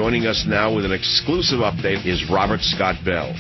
Joining us now with an exclusive update is Robert Scott Bell.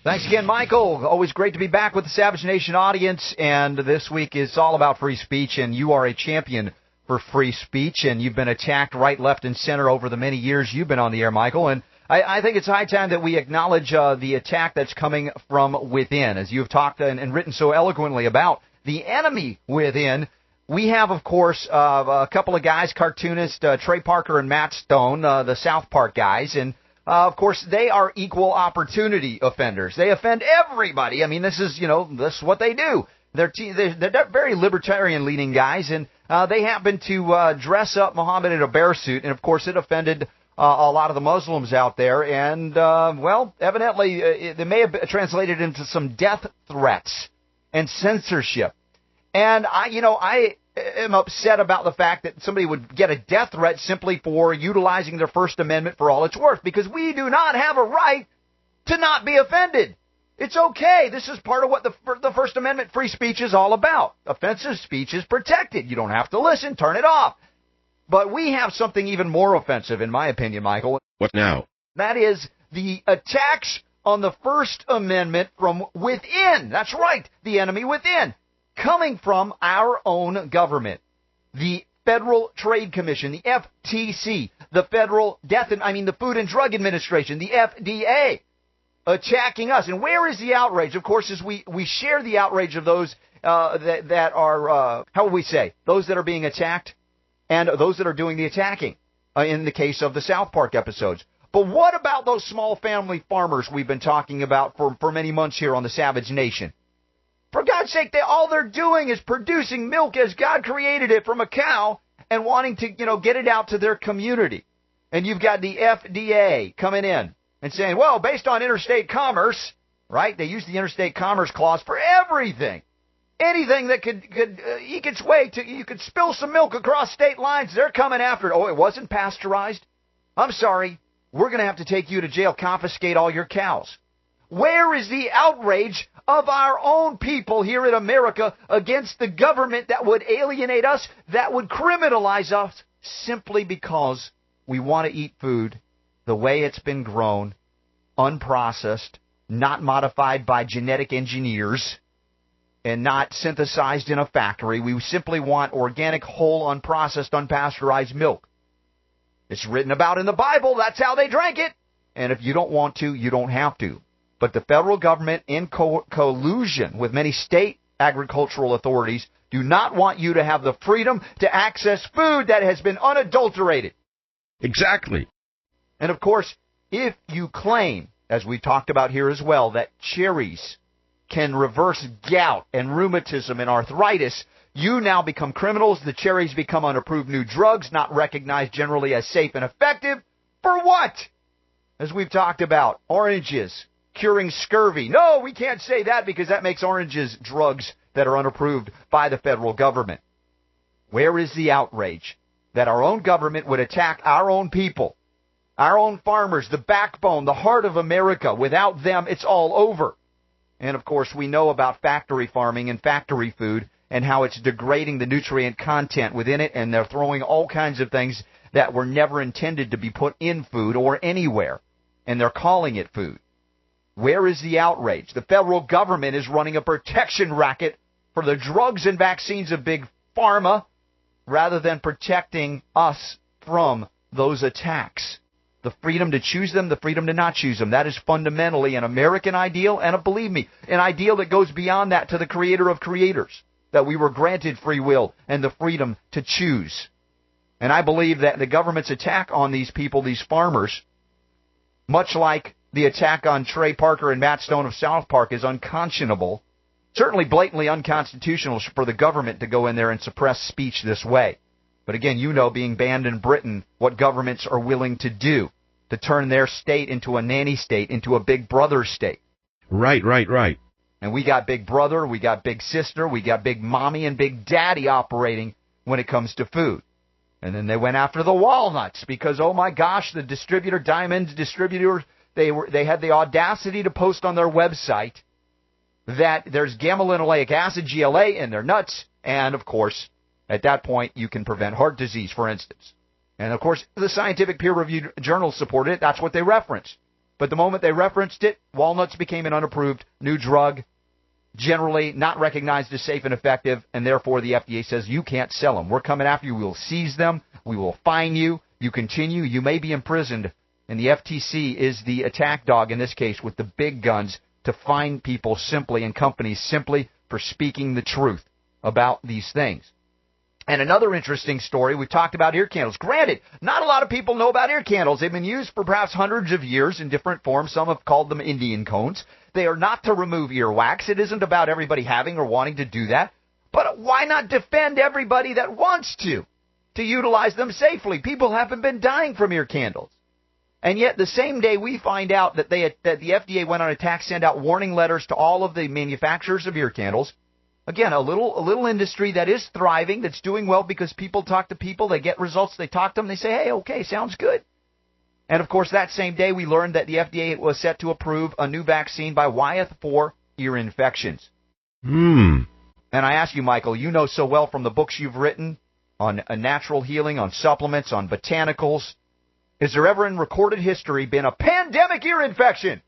Thanks again, Michael. Always great to be back with the Savage Nation audience, and this week is all about free speech, and you are a champion for free speech, and you've been attacked right, left, and center over the many years you've been on the air, Michael, and I think it's high time that we acknowledge the attack that's coming from within. As you've talked and written so eloquently about the enemy within, we have, of course, a couple of guys, cartoonists, Trey Parker and Matt Stone, the South Park guys, and of course, they are equal opportunity offenders. They offend everybody. I mean, this is what they do. They're very libertarian-leaning guys, and they happen to dress up Muhammad in a bear suit, and of course, it offended a lot of the Muslims out there. And evidently, they may have translated into some death threats and censorship. And I am upset about the fact that somebody would get a death threat simply for utilizing their First Amendment for all it's worth, because we do not have a right to not be offended. It's okay. This is part of what the First Amendment free speech is all about. Offensive speech is protected. You don't have to listen. Turn it off. But we have something even more offensive, in my opinion, Michael. What now? That is the attacks on the First Amendment from within. That's right, the enemy within. Coming from our own government, the Federal Trade Commission, the FTC, the the Food and Drug Administration, the FDA, attacking us. And where is the outrage? Of course, as we share the outrage of those that are, those that are being attacked and those that are doing the attacking, in the case of the South Park episodes. But what about those small family farmers we've been talking about for many months here on the Savage Nation? For God's sake, all they're doing is producing milk as God created it from a cow and wanting to, get it out to their community. And you've got the FDA coming in and saying, well, based on interstate commerce, right? They use the interstate commerce clause for everything. Anything that could eke its way to, you could spill some milk across state lines, they're coming after it. Oh, it wasn't pasteurized? I'm sorry. We're going to have to take you to jail, confiscate all your cows. Where is the outrage of our own people here in America against the government that would alienate us, that would criminalize us simply because we want to eat food the way it's been grown, unprocessed, not modified by genetic engineers, and not synthesized in a factory? We simply want organic, whole, unprocessed, unpasteurized milk. It's written about in the Bible. That's how they drank it. And if you don't want to, you don't have to. But the federal government, in collusion with many state agricultural authorities, do not want you to have the freedom to access food that has been unadulterated. Exactly. And of course, if you claim, as we talked about here as well, that cherries can reverse gout and rheumatism and arthritis, you now become criminals. The cherries become unapproved new drugs, not recognized generally as safe and effective. For what? As we've talked about, oranges curing scurvy. No, we can't say that because that makes oranges drugs that are unapproved by the federal government. Where is the outrage that our own government would attack our own people, our own farmers, the backbone, the heart of America? Without them, it's all over. And, of course, we know about factory farming and factory food and how it's degrading the nutrient content within it, and they're throwing all kinds of things that were never intended to be put in food or anywhere, and they're calling it food. Where is the outrage? The federal government is running a protection racket for the drugs and vaccines of Big Pharma rather than protecting us from those attacks. The freedom to choose them, the freedom to not choose them. That is fundamentally an American ideal, and believe me, an ideal that goes beyond that to the creator of creators, that we were granted free will and the freedom to choose. And I believe that the government's attack on these people, these farmers, much like the attack on Trey Parker and Matt Stone of South Park, is unconscionable, certainly blatantly unconstitutional for the government to go in there and suppress speech this way. But again, being banned in Britain, what governments are willing to do to turn their state into a nanny state, into a big brother state. Right. And we got big brother, we got big sister, we got big mommy and big daddy operating when it comes to food. And then they went after the walnuts because, oh my gosh, the distributor, Diamond distributor, they had the audacity to post on their website that there's gamma-linolenic acid, GLA, in their nuts. And, of course, at that point, you can prevent heart disease, for instance. And, of course, the scientific peer-reviewed journals supported it. That's what they referenced. But the moment they referenced it, walnuts became an unapproved new drug, generally not recognized as safe and effective, and therefore the FDA says you can't sell them. We're coming after you. We will seize them. We will fine you. You continue. You may be imprisoned. And the FTC is the attack dog in this case with the big guns to fine people simply and companies simply for speaking the truth about these things. And another interesting story, we've talked about ear candles. Granted, not a lot of people know about ear candles. They've been used for perhaps hundreds of years in different forms. Some have called them Indian cones. They are not to remove earwax. It isn't about everybody having or wanting to do that. But why not defend everybody that wants to utilize them safely? People haven't been dying from ear candles. And yet the same day we find out that the FDA went on attack, sent out warning letters to all of the manufacturers of ear candles. Again, a little industry that is thriving, that's doing well because people talk to people, they get results, they talk to them, they say, hey, okay, sounds good. And, of course, that same day we learned that the FDA was set to approve a new vaccine by Wyeth for ear infections. And I ask you, Michael, you know so well from the books you've written on natural healing, on supplements, on botanicals, is there ever in recorded history been a pandemic ear infection?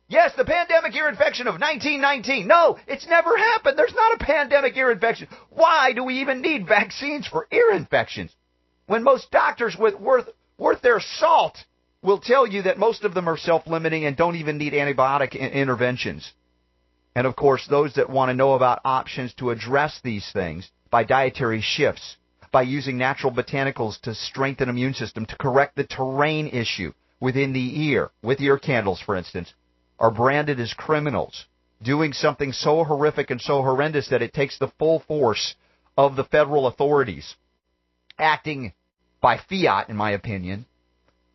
Yes, the pandemic ear infection of 1919. No, it's never happened. There's not a pandemic ear infection. Why do we even need vaccines for ear infections? When most doctors worth their salt will tell you that most of them are self-limiting and don't even need antibiotic interventions. And, of course, those that want to know about options to address these things by dietary shifts, by using natural botanicals to strengthen immune system, to correct the terrain issue within the ear, with ear candles, for instance, are branded as criminals, doing something so horrific and so horrendous that it takes the full force of the federal authorities acting by fiat, in my opinion,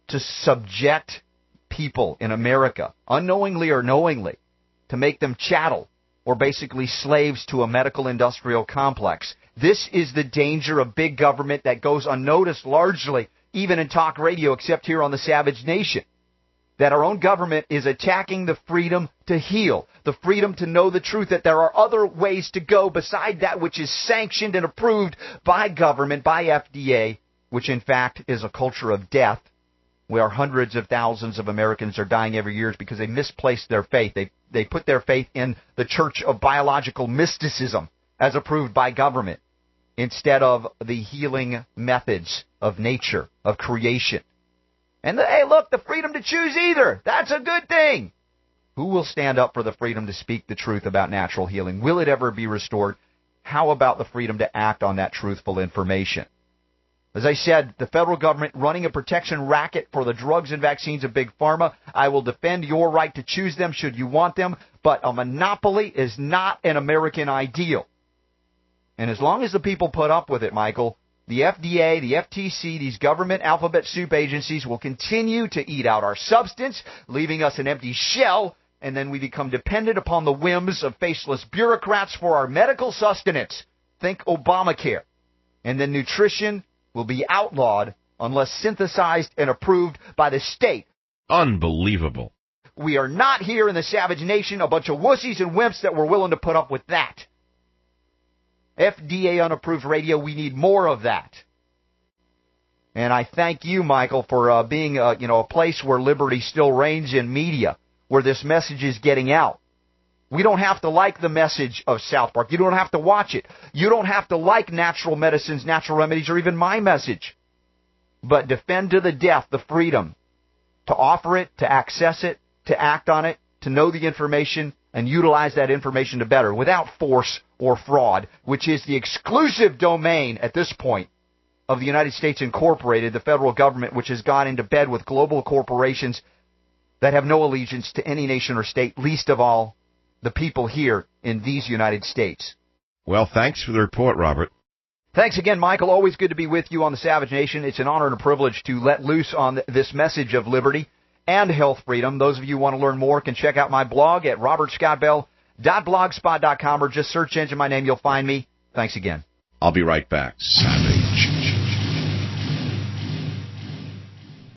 to subject people in America, unknowingly or knowingly, to make them chattel or basically slaves to a medical industrial complex. This is the danger of big government that goes unnoticed largely, even in talk radio, except here on the Savage Nation. That our own government is attacking the freedom to heal, the freedom to know the truth, that there are other ways to go beside that which is sanctioned and approved by government, by FDA, which in fact is a culture of death, where hundreds of thousands of Americans are dying every year because they misplaced their faith. They put their faith in the church of biological mysticism as approved by government instead of the healing methods of nature, of creation. And, hey, look, the freedom to choose either. That's a good thing. Who will stand up for the freedom to speak the truth about natural healing? Will it ever be restored? How about the freedom to act on that truthful information? As I said, the federal government running a protection racket for the drugs and vaccines of Big Pharma. I will defend your right to choose them should you want them, but a monopoly is not an American ideal. And as long as the people put up with it, Michael, the FDA, the FTC, these government alphabet soup agencies will continue to eat out our substance, leaving us an empty shell, and then we become dependent upon the whims of faceless bureaucrats for our medical sustenance. Think Obamacare. And then nutrition will be outlawed unless synthesized and approved by the state. Unbelievable. We are not here in the Savage Nation a bunch of wussies and wimps that were willing to put up with that. FDA unapproved radio, we need more of that. And I thank you, Michael, for being a place where liberty still reigns in media, where this message is getting out. We don't have to like the message of South Park. You don't have to watch it. You don't have to like natural medicines, natural remedies, or even my message. But defend to the death the freedom to offer it, to access it, to act on it, to know the information, and utilize that information to better, without force or fraud, which is the exclusive domain at this point of the United States Incorporated, the federal government, which has gone into bed with global corporations that have no allegiance to any nation or state, least of all the people here in these United States. Well, thanks for the report, Robert. Thanks again, Michael. Always good to be with you on the Savage Nation. It's an honor and a privilege to let loose on this message of liberty and health freedom. Those of you who want to learn more can check out my blog at robertscottbell.blogspot.com or just search engine my name. You'll find me. Thanks again. I'll be right back.